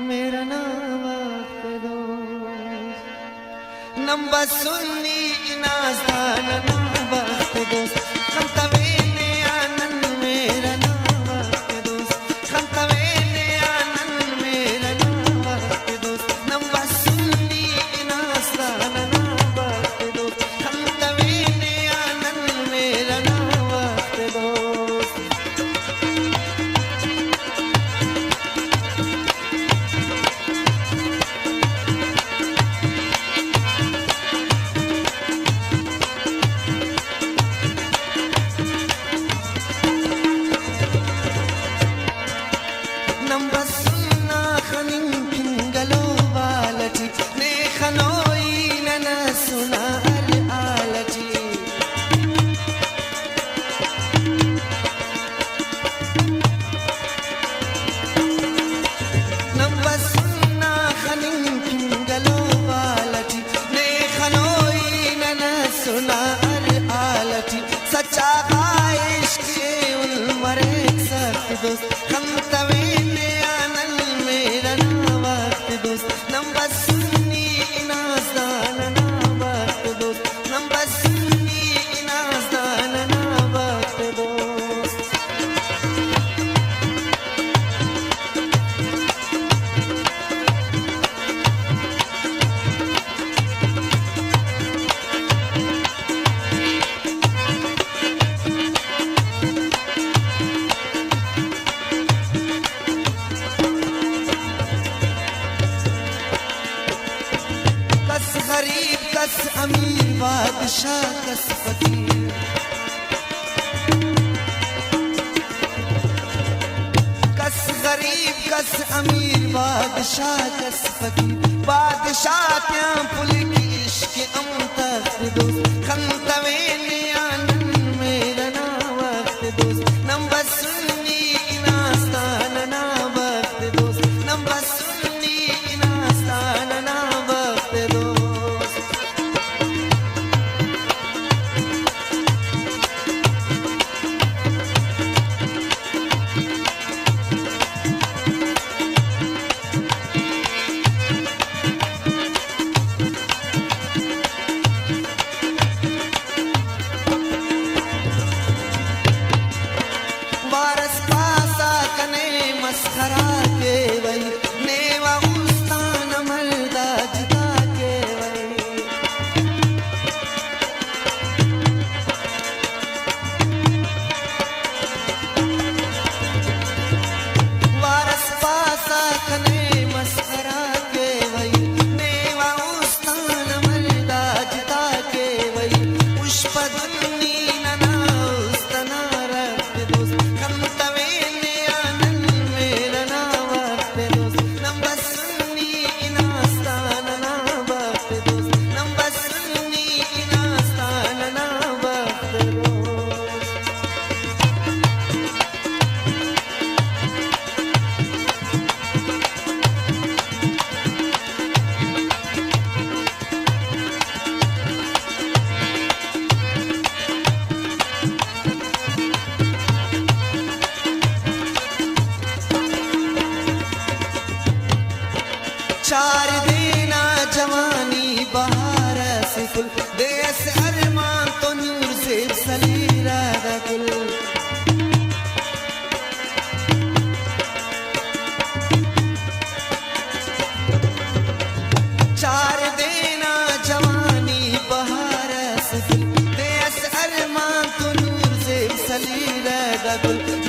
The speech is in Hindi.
मेरा वक्त दोस्त नंबसुन्नी नाज़ाना वक्त दोस्त खंतवेने आनंद मेरा वक्त दोस्त खंतवेने आनंद मेरा वक्त दोस्त नंबसुन्नी नाज़ाना वक्त दोस्त खंतवेने आनंद मेरा वक्त दोस्त सच्चा ख्वाहिश के उल्मरे सख्त दोस्त खंतवेने आनंद मेरा वक्त दोस्त नंबसुन्नी नाज़ाना वक्त दोस्त नंबसुन्नी नाज़ाना वक्त दोस्त गरीब कस अमीर बादशाह कस फकीर कस गरीब कस अमीर बादशाह कस फकीर बादशाह त्या पुलकी इश्क अम तख्त दोस्त खंतवेने आनंद मेरा वक्त दोस्त नंबसुन्नी नाज़ाना वक्त दोस्त नंबसुन्नी नाज़ाना वक्त दोस्त मस्खरा के वही नेवा उस्तान मर्दा जिता के वही वारस पासा कने मस्खरा के वही नेवा उस्तान मर्दा जिता के वही पुष्पदुन्नी नना उस्तना रक्त दोस्त खंतवेने चार देना जवानी बहार से फुल देश अरमान तो नूर से सलीरा गुल चार देना जवानी बहार से फुल देश अरमान तो नूर से सलीरा गुल